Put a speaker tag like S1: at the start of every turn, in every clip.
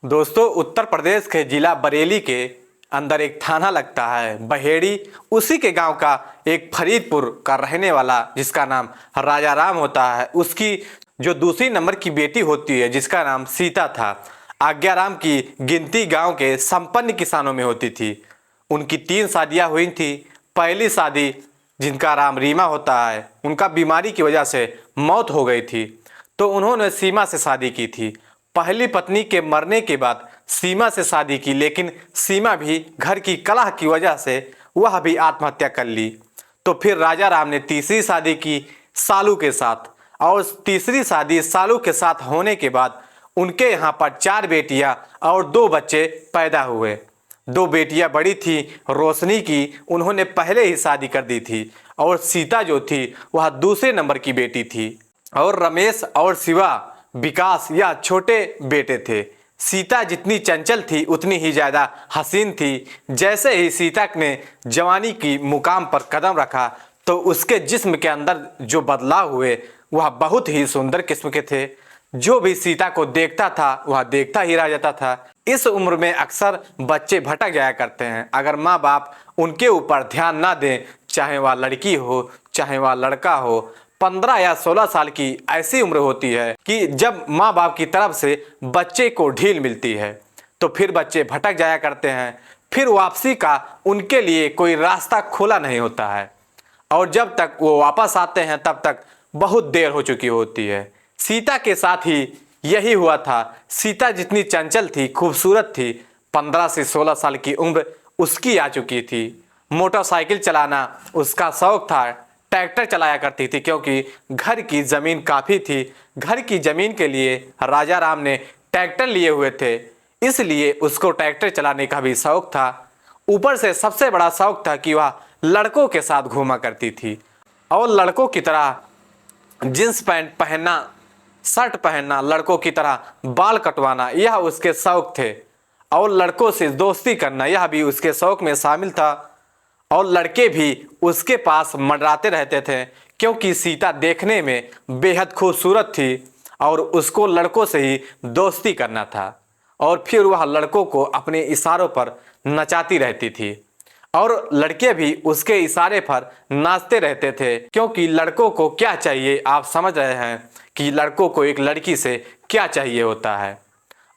S1: दोस्तों, उत्तर प्रदेश के जिला बरेली के अंदर एक थाना लगता है बहेड़ी। उसी के गांव का एक फरीदपुर का रहने वाला जिसका नाम राजा राम होता है, उसकी जो दूसरी नंबर की बेटी होती है जिसका नाम सीता था। आज्ञा राम की गिनती गांव के संपन्न किसानों में होती थी। उनकी 3 शादियां हुई थी। पहली शादी जिनका नाम रीमा होता है, उनका बीमारी की वजह से मौत हो गई थी, तो उन्होंने सीमा से शादी की थी। पहली पत्नी के मरने के बाद सीमा से शादी की, लेकिन सीमा भी घर की कलह की वजह से वह भी आत्महत्या कर ली। तो फिर राजा राम ने तीसरी शादी की सालू के साथ, और तीसरी शादी सालू के साथ होने के बाद उनके यहाँ पर 4 बेटियां और 2 बच्चे पैदा हुए। 2 बेटियां बड़ी थी रोशनी की, उन्होंने पहले ही शादी कर दी थी, और सीता जो थी वह दूसरे नंबर की बेटी थी। और रमेश और शिवा विकास या छोटे बेटे थे। सीता जितनी चंचल थी उतनी ही ज़्यादा हसीन थी। जैसे ही सीता ने जवानी की मुकाम पर कदम रखा तो उसके जिस्म के अंदर जो बदलाव हुए वह बहुत ही सुंदर किस्म के थे। जो भी सीता को देखता था वह देखता ही रह जाता था। इस उम्र में अक्सर बच्चे भटक जाया करते हैं अगर माँ बाप उनके ऊपर ध्यान ना दें, चाहे वह लड़की हो चाहे वह लड़का हो। 15 या 16 साल की ऐसी उम्र होती है कि जब माँ बाप की तरफ से बच्चे को ढील मिलती है तो फिर बच्चे भटक जाया करते हैं। फिर वापसी का उनके लिए कोई रास्ता खुला नहीं होता है, और जब तक वो वापस आते हैं तब तक बहुत देर हो चुकी होती है। सीता के साथ ही यही हुआ था। सीता जितनी चंचल थी, खूबसूरत थी, 15 से 16 साल की उम्र उसकी आ चुकी थी। मोटरसाइकिल चलाना उसका शौक था। ट्रैक्टर चलाया करती थी क्योंकि घर की ज़मीन काफ़ी थी। घर की ज़मीन के लिए राजा राम ने ट्रैक्टर लिए हुए थे, इसलिए उसको ट्रैक्टर चलाने का भी शौक था। ऊपर से सबसे बड़ा शौक था कि वह लड़कों के साथ घूमा करती थी, और लड़कों की तरह जींस पैंट पहनना, शर्ट पहनना, लड़कों की तरह बाल कटवाना, यह उसके शौक थे। और लड़कों से दोस्ती करना यह भी उसके शौक में शामिल था। और लड़के भी उसके पास मंडराते रहते थे क्योंकि सीता देखने में बेहद खूबसूरत थी और उसको लड़कों से ही दोस्ती करना था। और फिर वह लड़कों को अपने इशारों पर नचाती रहती थी, और लड़के भी उसके इशारे पर नाचते रहते थे। क्योंकि लड़कों को क्या चाहिए, आप समझ रहे हैं कि लड़कों को एक लड़की से क्या चाहिए होता है,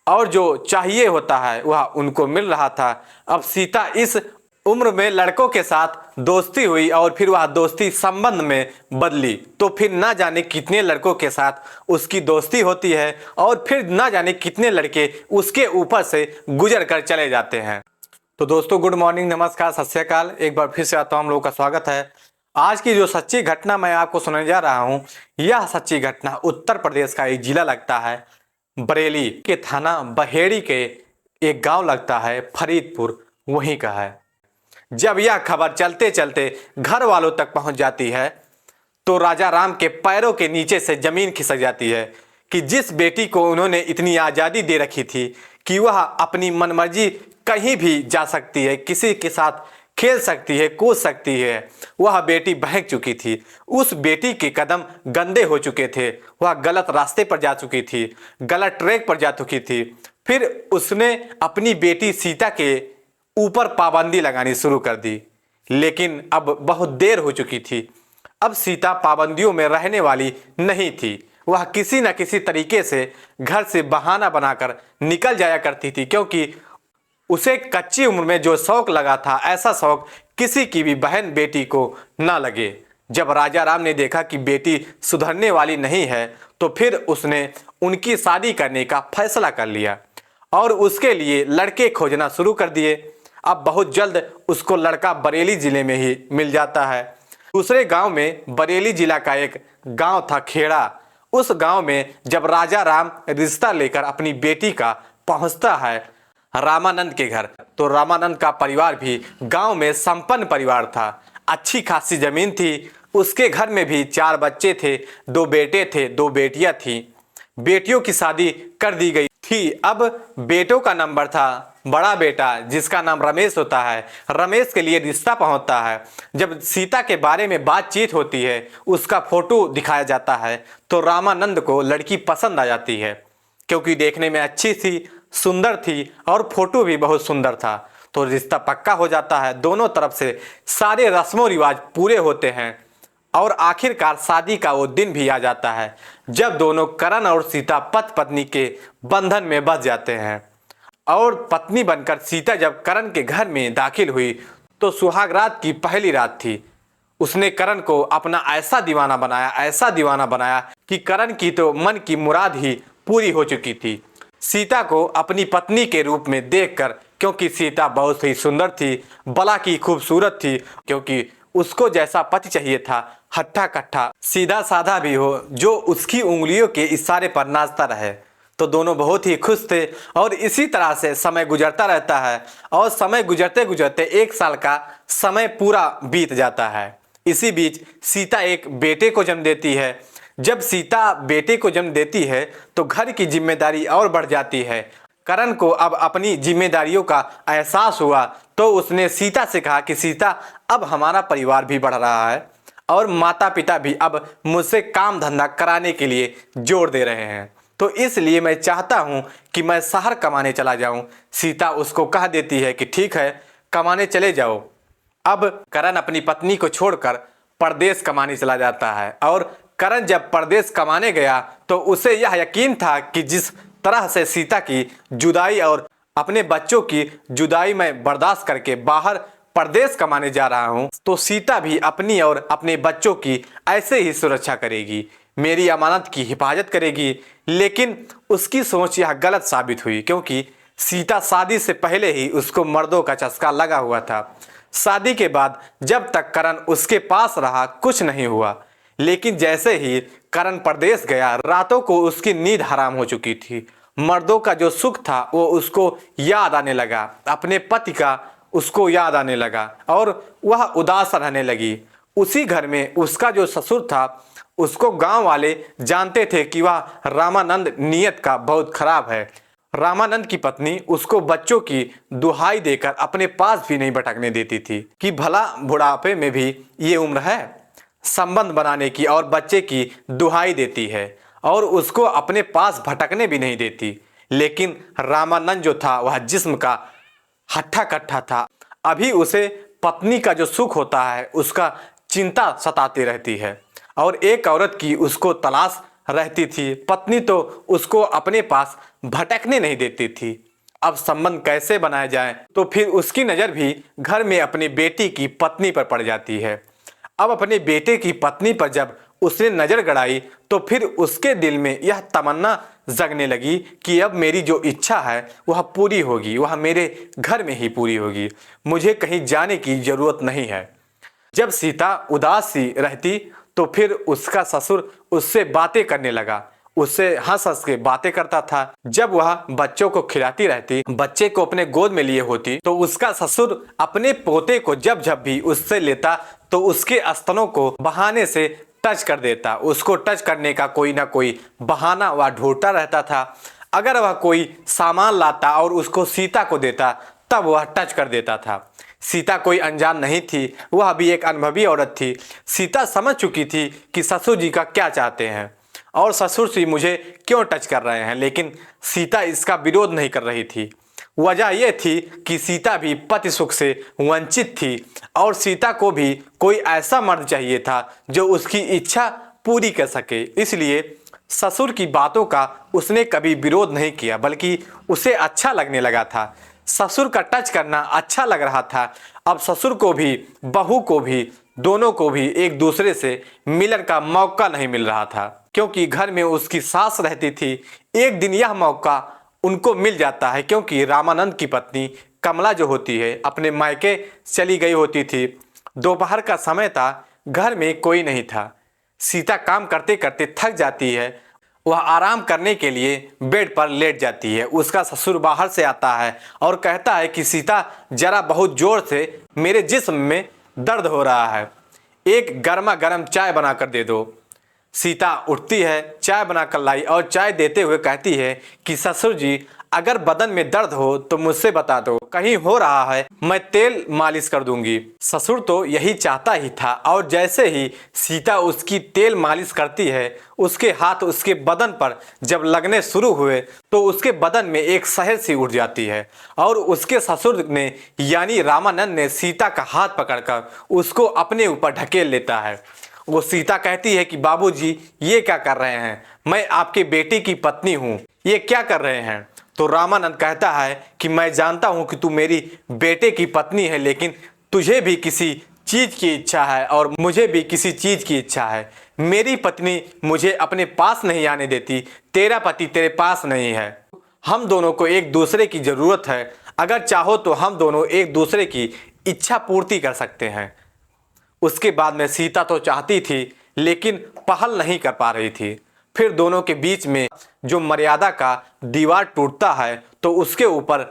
S1: और जो चाहिए होता है वह उनको मिल रहा था। अब सीता इस उम्र में लड़कों के साथ दोस्ती हुई और फिर वह दोस्ती संबंध में बदली, तो फिर ना जाने कितने लड़कों के साथ उसकी दोस्ती होती है, और फिर ना जाने कितने लड़के उसके ऊपर से गुजर कर चले जाते हैं। तो दोस्तों, गुड मॉर्निंग, नमस्कार, सत श्री अकाल। एक बार फिर से आता हूँ, हम लोगों का स्वागत है। आज की जो सच्ची घटना मैं आपको सुनाने जा रहा हूँ, यह सच्ची घटना उत्तर प्रदेश का एक जिला लगता है बरेली के थाना बहेड़ी के एक गांव लगता है फरीदपुर, वहीं का है। जब यह खबर चलते चलते घर वालों तक पहुंच जाती है तो राजा राम के पैरों के नीचे से जमीन खिसक जाती है कि जिस बेटी को उन्होंने इतनी आज़ादी दे रखी थी कि वह अपनी मनमर्जी कहीं भी जा सकती है, किसी के साथ खेल सकती है, कूद सकती है, वह बेटी बहक चुकी थी। उस बेटी के कदम गंदे हो चुके थे, वह गलत रास्ते पर जा चुकी थी, गलत ट्रैक पर जा चुकी थी। फिर उसने अपनी बेटी सीता के ऊपर पाबंदी लगानी शुरू कर दी, लेकिन अब बहुत देर हो चुकी थी। अब सीता पाबंदियों में रहने वाली नहीं थी। वह किसी न किसी तरीके से घर से बहाना बनाकर निकल जाया करती थी, क्योंकि उसे कच्ची उम्र में जो शौक लगा था, ऐसा शौक किसी की भी बहन बेटी को ना लगे। जब राजा राम ने देखा कि बेटी सुधरने वाली नहीं है तो फिर उसने उनकी शादी करने का फैसला कर लिया और उसके लिए लड़के खोजना शुरू कर दिए। अब बहुत जल्द उसको लड़का बरेली जिले में ही मिल जाता है। दूसरे गांव में बरेली जिला का एक गांव था खेड़ा। उस गांव में जब राजा राम रिश्ता लेकर अपनी बेटी का पहुंचता है रामानंद के घर, तो रामानंद का परिवार भी गांव में संपन्न परिवार था। अच्छी खासी जमीन थी। उसके घर में भी 4 बच्चे थे, 2 बेटे थे, 2 बेटियां थी। बेटियों की शादी कर दी गई थी। अब बेटों का नंबर था बड़ा बेटा जिसका नाम रमेश होता है। रमेश के लिए रिश्ता पहुंचता है। जब सीता के बारे में बातचीत होती है, उसका फोटो दिखाया जाता है, तो रामानंद को लड़की पसंद आ जाती है क्योंकि देखने में अच्छी थी, सुंदर थी और फोटो भी बहुत सुंदर था। तो रिश्ता पक्का हो जाता है, दोनों तरफ से सारे रस्मों रिवाज पूरे होते हैं और आखिरकार शादी का वो दिन भी आ जाता है जब दोनों करण और सीता पति पत्नी के बंधन में बंध जाते हैं। और पत्नी बनकर सीता जब करण के घर में दाखिल हुई तो सुहाग रात की पहली रात थी। उसने करण को अपना ऐसा दीवाना बनाया कि करण की तो मन की मुराद ही पूरी हो चुकी थी। सीता को अपनी पत्नी के रूप में देखकर, क्योंकि सीता बहुत ही सुंदर थी, बला की खूबसूरत थी, क्योंकि उसको जैसा पति चाहिए था, हट्ठा कट्ठा सीधा साधा भी हो, जो उसकी उंगलियों के इशारे पर नाचता रहे। तो दोनों बहुत ही खुश थे और इसी तरह से समय गुजरता रहता है और समय गुजरते गुजरते 1 साल का समय पूरा बीत जाता है। इसी बीच सीता एक बेटे को जन्म देती है। जब सीता बेटे को जन्म देती है तो घर की जिम्मेदारी और बढ़ जाती है। करण को अब अपनी जिम्मेदारियों का एहसास हुआ तो उसने सीता से कहा कि सीता, अब हमारा परिवार भी बढ़ रहा है और माता पिता भी अब मुझसे काम धंधा कराने के लिए जोर दे रहे हैं, तो इसलिए मैं चाहता हूं कि मैं शहर कमाने चला जाऊं। सीता उसको कह देती है कि ठीक है, कमाने चले जाओ। अब करण अपनी पत्नी को छोड़कर परदेश कमाने चला जाता है और करण जब परदेश कमाने गया तो उसे यह यकीन था कि जिस तरह से सीता की जुदाई और अपने बच्चों की जुदाई मैं बर्दाश्त करके बाहर परदेश कमाने जा रहा हूं, तो सीता भी अपनी और अपने बच्चों की ऐसे ही सुरक्षा करेगी, मेरी अमानत की हिफाजत करेगी। लेकिन उसकी सोच यह गलत साबित हुई, क्योंकि सीता शादी से पहले ही उसको मर्दों का चस्का लगा हुआ था। शादी के बाद जब तक करण उसके पास रहा कुछ नहीं हुआ, लेकिन जैसे ही करण परदेश गया रातों को उसकी नींद हराम हो चुकी थी। मर्दों का जो सुख था वो उसको याद आने लगा, अपने पति का उसको याद आने लगा और वह उदास रहने लगी। उसी घर में उसका जो ससुर था, उसको गांव वाले जानते थे कि वह रामानंद नीयत का बहुत खराब है। रामानंद की पत्नी उसको बच्चों की दुहाई देकर अपने पास भी नहीं भटकने देती थी कि भला बुढ़ापे में भी ये उम्र है संबंध बनाने की, और बच्चे की दुहाई देती है और उसको अपने पास भटकने भी नहीं देती। लेकिन रामानंद जो था वह जिस्म का हट्ठा कट्ठा था। अभी उसे पत्नी का जो सुख होता है उसका चिंता सताती रहती है और एक औरत की उसको तलाश रहती थी। पत्नी तो उसको अपने पास भटकने नहीं देती थी। अब संबंध कैसे बनाया जाए, तो फिर उसकी नज़र भी घर में अपनी बेटी की पत्नी पर पड़ जाती है। अब अपने बेटे की पत्नी पर जब उसने नज़र गड़ाई तो फिर उसके दिल में यह तमन्ना जगने लगी कि अब मेरी जो इच्छा है वह पूरी होगी, वह मेरे घर में ही पूरी होगी, मुझे कहीं जाने की जरूरत नहीं है। जब सीता उदास सी रहती तो फिर उसका ससुर उससे बातें करने लगा, उससे हंस हंस के बातें करता था। जब वह बच्चों को खिलाती रहती, बच्चे को अपने गोद में लिए होती, तो उसका ससुर अपने पोते को जब जब भी उससे लेता तो उसके स्तनों को बहाने से टच कर देता। उसको टच करने का कोई ना कोई बहाना वह ढूंढता रहता था। अगर वह कोई सामान लाता और उसको सीता को देता तब वह टच कर देता था। सीता कोई अनजान नहीं थी, वह भी एक अनुभवी औरत थी। सीता समझ चुकी थी कि ससुर जी का क्या चाहते हैं और ससुर जी मुझे क्यों टच कर रहे हैं, लेकिन सीता इसका विरोध नहीं कर रही थी। वजह यह थी कि सीता भी पति सुख से वंचित थी और सीता को भी कोई ऐसा मर्द चाहिए था जो उसकी इच्छा पूरी कर सके। इसलिए ससुर की बातों का उसने कभी विरोध नहीं किया, बल्कि उसे अच्छा लगने लगा था। ससुर का टच करना अच्छा लग रहा था। अब ससुर को भी बहू को भी, दोनों को भी एक दूसरे से मिलन का मौका नहीं मिल रहा था, क्योंकि घर में उसकी सास रहती थी। एक दिन यह मौका उनको मिल जाता है, क्योंकि रामानंद की पत्नी कमला जो होती है अपने मायके चली गई होती थी। दोपहर का समय था, घर में कोई नहीं था। सीता काम करते करते थक जाती है, वह आराम करने के लिए बेड पर लेट जाती है। उसका ससुर बाहर से आता है और कहता है कि सीता, जरा बहुत जोर से मेरे जिस्म में दर्द हो रहा है, एक गर्मा गर्म चाय बना कर दे दो। सीता उठती है, चाय बनाकर लाई और चाय देते हुए कहती है कि ससुर जी, अगर बदन में दर्द हो तो मुझसे बता दो, कहीं हो रहा है मैं तेल मालिश कर दूंगी। ससुर तो यही चाहता ही था और जैसे ही सीता उसकी तेल मालिश करती है, उसके हाथ उसके बदन पर जब लगने शुरू हुए तो उसके बदन में एक सहज सी उठ जाती है और उसके ससुर ने यानी रामानंद ने सीता का हाथ पकड़कर उसको अपने ऊपर ढकेल लेता है। वो सीता कहती है कि बाबूजी ये क्या कर रहे हैं, मैं आपके बेटे की पत्नी हूँ, ये क्या कर रहे हैं। तो रामानंद कहता है कि मैं जानता हूँ कि तू मेरी बेटे की पत्नी है, लेकिन तुझे भी किसी चीज की इच्छा है और मुझे भी किसी चीज की इच्छा है। मेरी पत्नी मुझे अपने पास नहीं आने देती, तेरा पति तेरे पास नहीं है। हम दोनों को एक दूसरे की जरूरत है, अगर चाहो तो हम दोनों एक दूसरे की इच्छा पूर्ति कर सकते हैं। उसके बाद में सीता तो चाहती थी लेकिन पहल नहीं कर पा रही थी। फिर दोनों के बीच में जो मर्यादा का दीवार टूटता है तो उसके ऊपर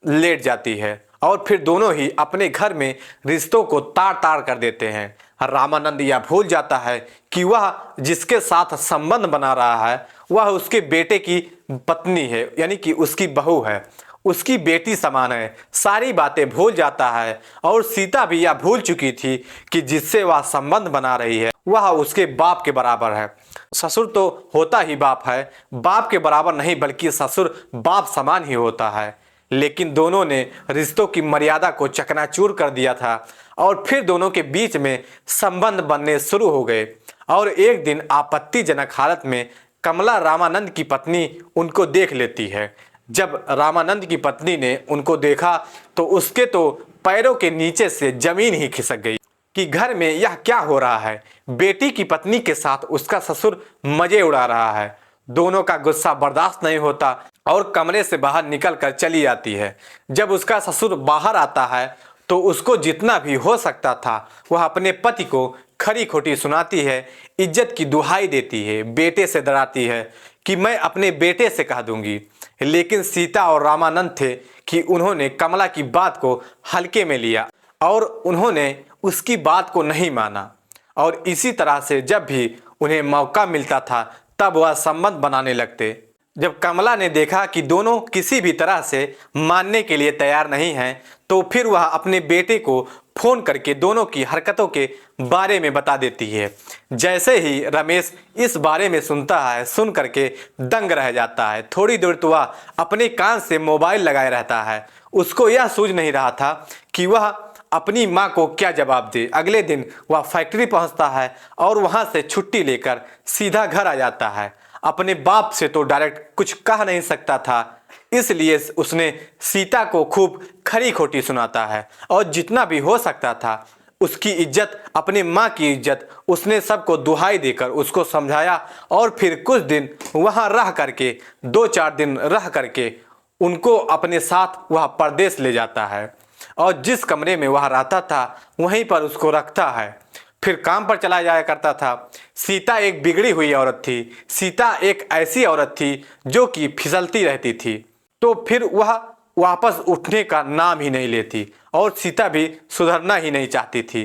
S1: लेट जाती है और फिर दोनों ही अपने घर में रिश्तों को तार तार कर देते हैं। रामानंद यह भूल जाता है कि वह जिसके साथ संबंध बना रहा है वह उसके बेटे की पत्नी है, यानी कि उसकी बहू है, उसकी बेटी समान है। सारी बातें भूल जाता है और सीता भी यह भूल चुकी थी कि जिससे वह संबंध बना रही है वह उसके बाप के बराबर है। ससुर तो होता ही बाप है, बाप के बराबर नहीं बल्कि ससुर बाप समान ही होता है। लेकिन दोनों ने रिश्तों की मर्यादा को चकनाचूर कर दिया था और फिर दोनों के बीच में संबंध बनने शुरू हो गए। और एक दिन आपत्तिजनक हालत में कमला रामानंद की पत्नी उनको देख लेती है। जब रामानंद की पत्नी ने उनको देखा तो उसके तो पैरों के नीचे से जमीन ही खिसक गई कि घर में यह क्या हो रहा है। बेटी की पत्नी के साथ उसका ससुर मजे उड़ा रहा है। दोनों का गुस्सा बर्दाश्त नहीं होता और कमरे से बाहर निकल कर चली जाती है। जब उसका ससुर बाहर आता है तो उसको जितना भी हो सकता था वह अपने पति को खरी खोटी सुनाती है, इज्जत की दुहाई देती है, बेटे से डराती है कि मैं अपने बेटे से कह दूंगी। लेकिन सीता और रामानंद थे कि उन्होंने कमला की बात को हल्के में लिया और उन्होंने उसकी बात को नहीं माना और इसी तरह से जब भी उन्हें मौका मिलता था तब वह संबंध बनाने लगते। जब कमला ने देखा कि दोनों किसी भी तरह से मानने के लिए तैयार नहीं हैं तो फिर वह अपने बेटे को फोन करके दोनों की हरकतों के बारे में बता देती है। जैसे ही रमेश इस बारे में सुनता है, सुन करके दंग रह जाता है। थोड़ी देर तो वह अपने कान से मोबाइल लगाए रहता है। उसको यह सूझ नहीं रहा था कि वह अपनी माँ को क्या जवाब दे। अगले दिन वह फैक्ट्री पहुंचता है और वहां से छुट्टी लेकर सीधा घर आ जाता है। अपने बाप से तो डायरेक्ट कुछ कह नहीं सकता था, इसलिए उसने सीता को खूब खरी खोटी सुनाता है और जितना भी हो सकता था उसकी इज्जत, अपने माँ की इज्जत उसने सबको दुहाई देकर उसको समझाया। और फिर कुछ दिन वहाँ रह करके, 2-4 दिन रह करके उनको अपने साथ वह परदेश ले जाता है और जिस कमरे में वह रहता था वहीं पर उसको रखता है। फिर काम पर चला जाया करता था। सीता एक बिगड़ी हुई औरत थी। सीता एक ऐसी औरत थी जो कि फिसलती रहती थी, तो फिर वह वापस उठने का नाम ही नहीं लेती और सीता भी सुधरना ही नहीं चाहती थी।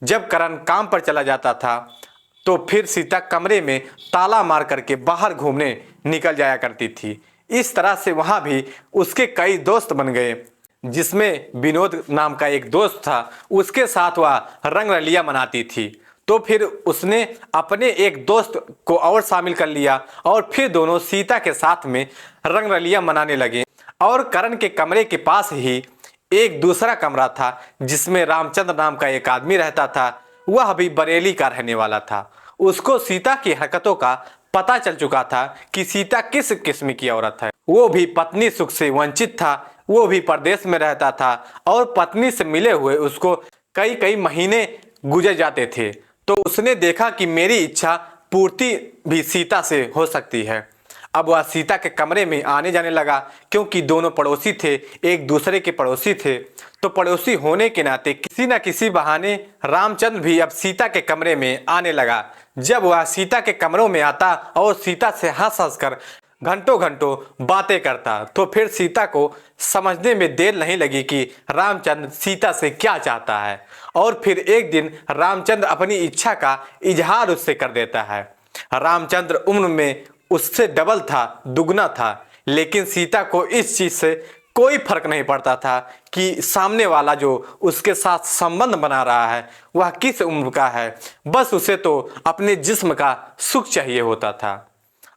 S1: जब करण काम पर चला जाता था तो फिर सीता कमरे में ताला मार करके बाहर घूमने निकल जाया करती थी। इस तरह से वहाँ भी उसके कई दोस्त बन गए, जिसमें विनोद नाम का एक दोस्त था, उसके साथ वह रंगरलिया मनाती थी। तो फिर उसने अपने एक दोस्त को और शामिल कर लिया और फिर दोनों सीता के साथ में रंगरलिया मनाने लगे। और करण के कमरे के पास ही एक दूसरा कमरा था जिसमें रामचंद्र नाम का एक आदमी रहता था। वह भी बरेली का रहने वाला था। उसको सीता की हरकतों का पता चल चुका था कि सीता किस किस्म की औरत है। वो भी पत्नी सुख से वंचित था, वो भी परदेश में रहता था और पत्नी से मिले हुए उसको कई कई महीने गुजर जाते थे। तो उसने देखा कि मेरी इच्छा पूर्ति भी सीता से हो सकती है। अब वह सीता के कमरे में आने जाने लगा, क्योंकि दोनों पड़ोसी थे, एक दूसरे के पड़ोसी थे। तो पड़ोसी होने के नाते किसी न किसी बहाने रामचंद्र भी अब सीता के कमरे में आने लगा। जब वह सीता के कमरों में आता और सीता से हंस हंस कर घंटों घंटों बातें करता, तो फिर सीता को समझने में देर नहीं लगी कि रामचंद्र सीता से क्या चाहता है। और फिर एक दिन रामचंद्र अपनी इच्छा का इजहार उससे कर देता है। रामचंद्र उम्र में उससे डबल था, दुगना था, लेकिन सीता को इस चीज से कोई फर्क नहीं पड़ता था कि सामने वाला जो उसके साथ संबंध बना रहा है वह किस उम्र का है। बस उसे तो अपने जिस्म का सुख चाहिए होता था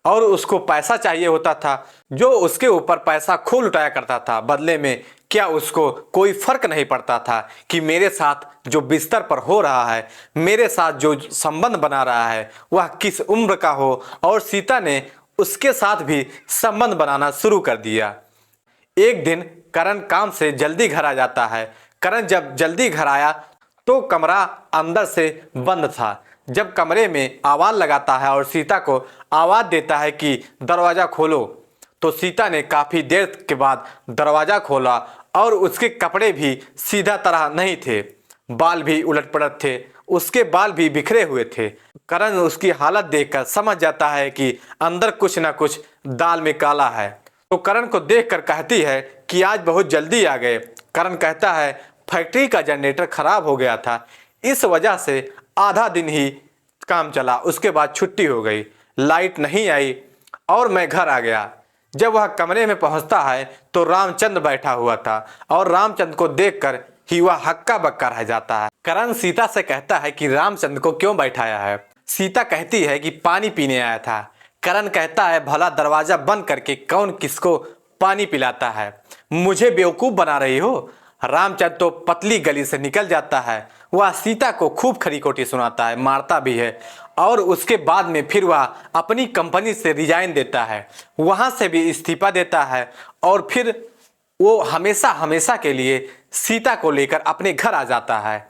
S1: और उसको पैसा चाहिए होता था। जो उसके ऊपर पैसा खूब लुटाया करता था, बदले में क्या उसको कोई फर्क नहीं पड़ता था कि मेरे साथ जो बिस्तर पर हो रहा है, मेरे साथ जो संबंध बना रहा है वह किस उम्र का हो। और सीता ने उसके साथ भी संबंध बनाना शुरू कर दिया। एक दिन करण काम से जल्दी घर आ जाता है। करण जब जल्दी घर आया तो कमरा अंदर से बंद था। जब कमरे में आवाज लगाता है और सीता को आवाज देता है कि दरवाजा खोलो, तो सीता ने काफी देर के बाद दरवाजा खोला और उसके कपड़े भी सीधा तरह नहीं थे, बाल भी उलट पलट थे, उसके बाल भी बिखरे हुए थे। करण उसकी हालत देखकर समझ जाता है कि अंदर कुछ ना कुछ दाल में काला है। तो करण को देखकर कहती है कि आज बहुत जल्दी आ गए। करण कहता है फैक्ट्री का जनरेटर खराब हो गया था, इस वजह से आधा दिन ही काम चला, उसके बाद छुट्टी हो गई, लाइट नहीं आई और मैं घर आ गया। जब वह कमरे में पहुंचता है तो रामचंद्र बैठा हुआ था और रामचंद्र को देखकर ही वह हक्का बक्का रह जाता है। करण सीता से कहता है कि रामचंद्र को क्यों बैठाया है। सीता कहती है कि पानी पीने आया था। करण कहता है भला दरवाजा बंद करके कौन किसको पानी पिलाता है, मुझे बेवकूफ बना रही हो। रामचंद्र तो पतली गली से निकल जाता है। वह सीता को खूब खरी खोटी सुनाता है, मारता भी है और उसके बाद में फिर वह अपनी कंपनी से रिजाइन देता है, वहां से भी इस्तीफा देता है और फिर वो हमेशा हमेशा के लिए सीता को लेकर अपने घर आ जाता है।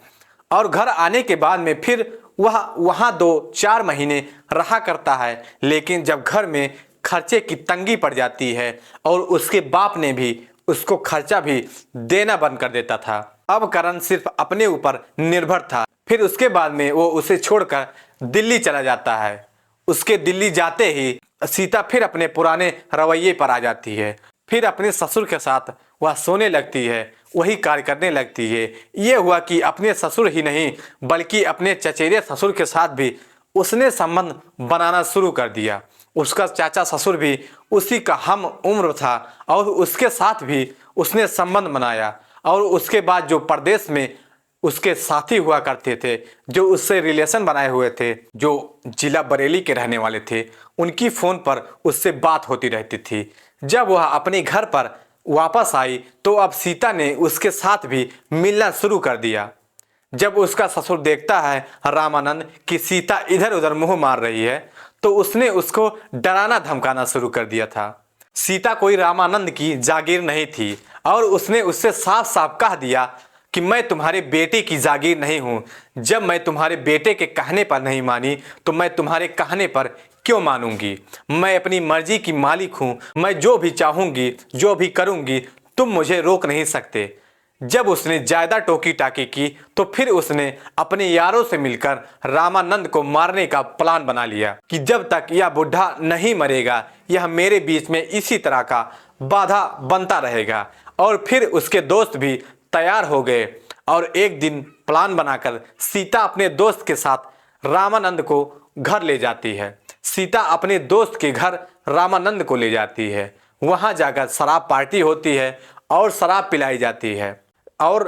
S1: और घर आने के बाद में फिर वह वहां 2-4 महीने रहा करता है। लेकिन जब घर में खर्चे की तंगी पड़ जाती है और उसके बाप ने भी उसको खर्चा भी देना बंद कर देता था। अब करण सिर्फ अपने ऊपर निर्भर था। फिर उसके बाद में वो उसे छोड़कर दिल्ली चला जाता है। उसके दिल्ली जाते ही सीता फिर अपने पुराने रवैये पर आ जाती है। फिर अपने ससुर के साथ वह सोने लगती है, वही कार्य करने लगती है। ये हुआ कि अपने ससुर ही नहीं बल्कि अपने चचेरे ससुर के साथ भी उसने संबंध बनाना शुरू कर दिया। उसका चाचा ससुर भी उसी का हम उम्र था और उसके साथ भी उसने संबंध बनाया। और उसके बाद जो प्रदेश में उसके साथी हुआ करते थे, जो उससे रिलेशन बनाए हुए थे, जो जिला बरेली के रहने वाले थे, उनकी फ़ोन पर उससे बात होती रहती थी। जब वह अपने घर पर वापस आई तो अब सीता ने उसके साथ भी मिलना शुरू कर दिया। जब उसका ससुर देखता है रामानंद कि सीता इधर उधर मुंह मार रही है तो उसने उसको डराना धमकाना शुरू कर दिया था। सीता कोई रामानंद की जागीर नहीं थी और उसने उससे साफ साफ कह दिया कि मैं तुम्हारे बेटे की जागीर नहीं हूँ। जब मैं तुम्हारे बेटे के कहने पर नहीं मानी तो मैं तुम्हारे कहने पर क्यों मानूंगी। मैं अपनी मर्जी की मालिक हूँ, मैं जो भी चाहूंगी जो भी करूंगी, तुम मुझे रोक नहीं सकते। जब उसने ज्यादा टोकी टाकी की तो फिर उसने अपने यारों से मिलकर रामानंद को मारने का प्लान बना लिया कि जब तक यह बुढ़ा नहीं मरेगा यह मेरे बीच में इसी तरह का बाधा बनता रहेगा। और फिर उसके दोस्त भी तैयार हो गए और एक दिन प्लान बनाकर सीता अपने दोस्त के साथ रामानंद को घर ले जाती है। सीता अपने दोस्त के घर रामानंद को ले जाती है। वहां जाकर शराब पार्टी होती है और शराब पिलाई जाती है और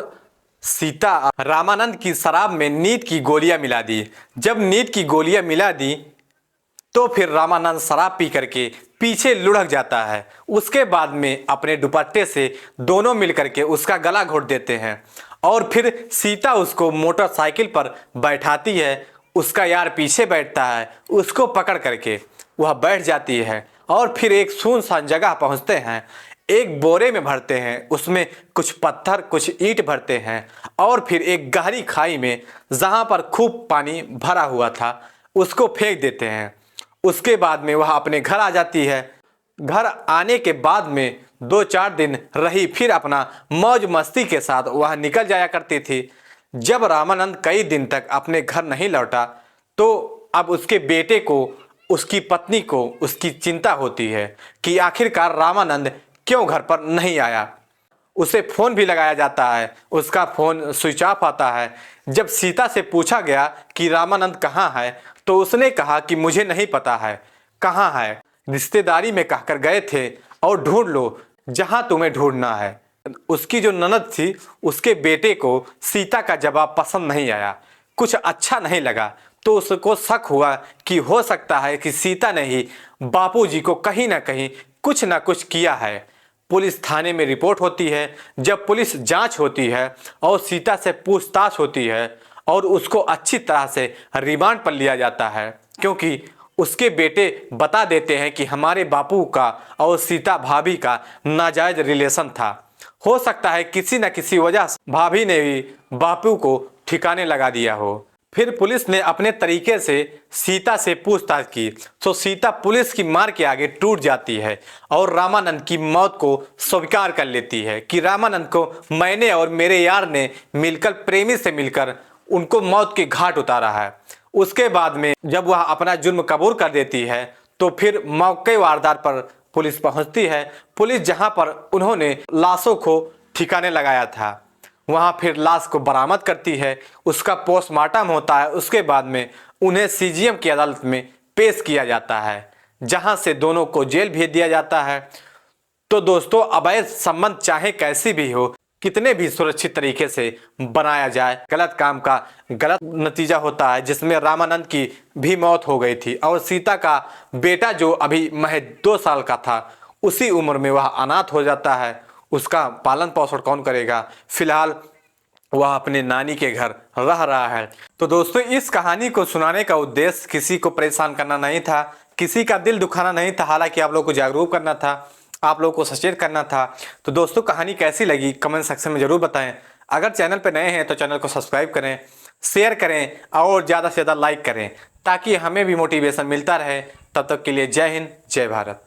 S1: सीता रामानंद की शराब में नींद की गोलियां मिला दी। जब नींद की गोलियां मिला दी तो फिर रामानंद शराब पी करके पीछे लुढ़क जाता है। उसके बाद में अपने दुपट्टे से दोनों मिलकर के उसका गला घोट देते हैं और फिर सीता उसको मोटरसाइकिल पर बैठाती है। उसका यार पीछे बैठता है, उसको पकड़ करके वह बैठ जाती है और फिर एक सुनसान जगह पहुंचते हैं। एक बोरे में भरते हैं, उसमें कुछ पत्थर कुछ ईंट भरते हैं और फिर एक गहरी खाई में जहां पर खूब पानी भरा हुआ था उसको फेंक देते हैं। उसके बाद में वह अपने घर आ जाती है। घर आने के बाद में 2-4 दिन रही, फिर अपना मौज मस्ती के साथ वह निकल जाया करती थी। जब रामानंद कई दिन तक अपने घर नहीं लौटा तो अब उसके बेटे को, उसकी पत्नी को उसकी चिंता होती है कि आखिरकार रामानंद क्यों घर पर नहीं आया। उसे फोन भी लगाया जाता है, उसका फोन स्विच ऑफ आता है। जब सीता से पूछा गया कि रामानंद कहाँ है तो उसने कहा कि मुझे नहीं पता है कहाँ है, रिश्तेदारी में कहकर गए थे और ढूंढ लो जहां तुम्हें ढूंढना है। उसकी जो ननद थी उसके बेटे को सीता का जवाब पसंद नहीं आया, कुछ अच्छा नहीं लगा। तो उसको शक हुआ कि हो सकता है कि सीता ने ही बापूजी को कहीं ना कहीं कुछ ना कुछ किया है। पुलिस थाने में रिपोर्ट होती है। जब पुलिस जांच होती है और सीता से पूछताछ होती है और उसको अच्छी तरह से रिमांड पर लिया जाता है, क्योंकि उसके बेटे बता देते हैं कि हमारे बापू का और सीता भाभी का नाजायज रिलेशन था। हो सकता है किसी न किसी वजह से भाभी ने भी बापू को ठिकाने लगा दिया हो। फिर पुलिस ने अपने तरीके से सीता से पूछताछ की तो सीता पुलिस की मार के आगे टूट जाती है और रामानंद की मौत को स्वीकार कर लेती है कि रामानंद को मैंने और मेरे यार ने मिलकर, प्रेमी से मिलकर उनको मौत के घाट उतारा है। उसके बाद में जब वह अपना जुर्म कबूल कर देती है तो फिर मौके वारदात पर पुलिस पहुंचती है। पुलिस जहां पर उन्होंने लाशों को ठिकाने लगाया था वहां फिर लाश को बरामद करती है, उसका पोस्टमार्टम होता है। उसके बाद में उन्हें सीजीएम की अदालत में पेश किया जाता है, जहां से दोनों को जेल भेज दिया जाता है। तो दोस्तों, अवैध संबंध चाहे कैसी भी हो, कितने भी सुरक्षित तरीके से बनाया जाए, गलत काम का गलत नतीजा होता है, जिसमें रामानंद की भी मौत हो गई थी और सीता का बेटा जो अभी महज 2 साल का था, उसी उम्र में वह अनाथ हो जाता है। उसका पालन पोषण कौन करेगा? फिलहाल वह अपने नानी के घर रह रहा है। तो दोस्तों, इस कहानी को सुनाने का उद्देश्य किसी को परेशान करना नहीं था, किसी का दिल दुखाना नहीं था, हालांकि आप लोगों को जागरूक करना था, आप लोगों को सचेत करना था। तो दोस्तों, कहानी कैसी लगी कमेंट सेक्शन में जरूर बताएं। अगर चैनल पर नए हैं तो चैनल को सब्सक्राइब करें, शेयर करें और ज़्यादा से ज़्यादा लाइक करें, ताकि हमें भी मोटिवेशन मिलता रहे। तब तक के लिए जय हिंद, जय भारत।